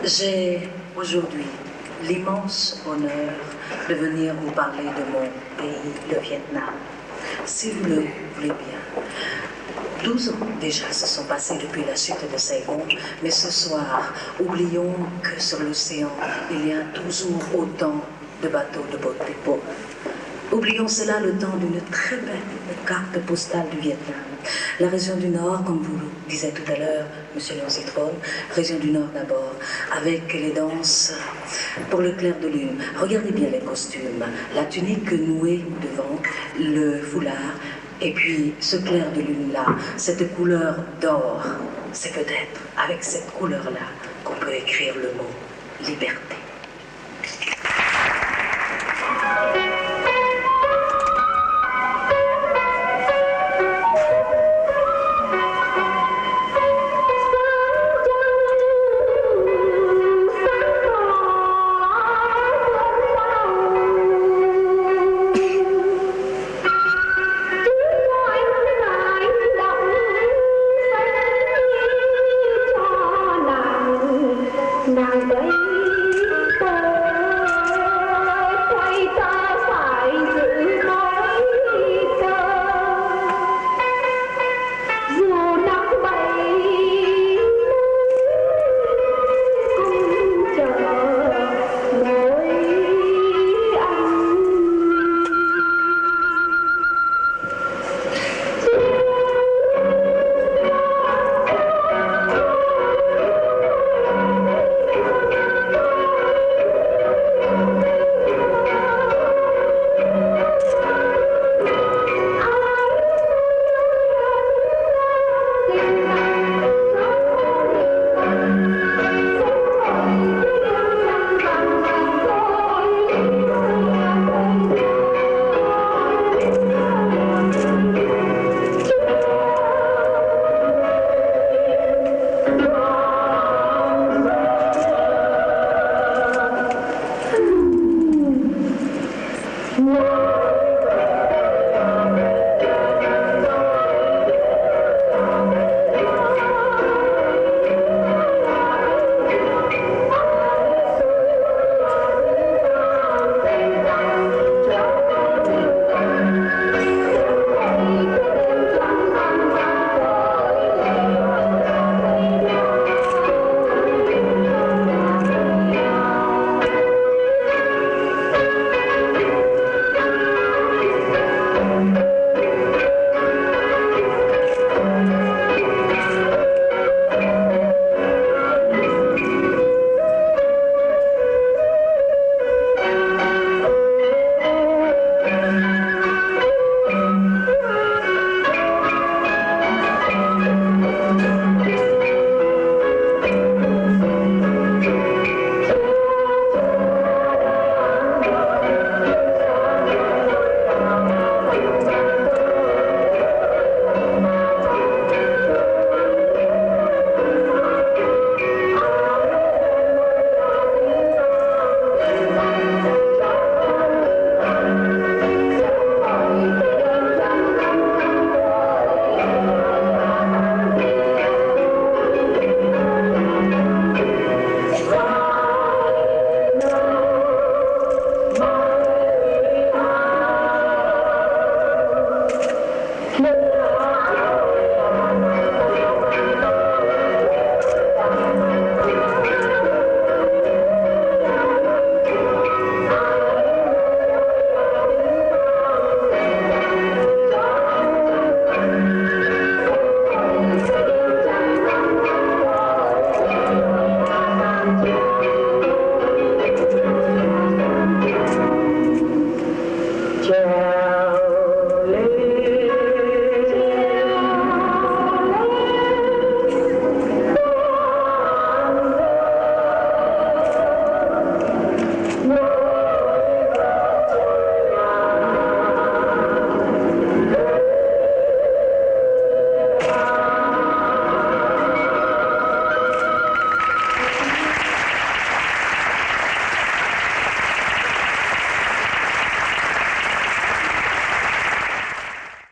J'ai aujourd'hui l'immense honneur de venir vous parler de mon pays, le Vietnam. Si vous le voulez bien. 12 ans déjà se sont passés depuis la chute de Saigon, mais ce soir, oublions que sur l'océan, il y a toujours autant de bateaux de people. Oublions cela le temps d'une très belle carte postale du Vietnam. La région du Nord, comme vous le disiez tout à l'heure, M. Léon Zitrone, région du Nord d'abord, avec les danses pour le clair de lune. Regardez bien les costumes, la tunique nouée devant, le foulard, et puis ce clair de lune-là, cette couleur d'or, c'est peut-être avec cette couleur-là qu'on peut écrire le mot liberté. Nàng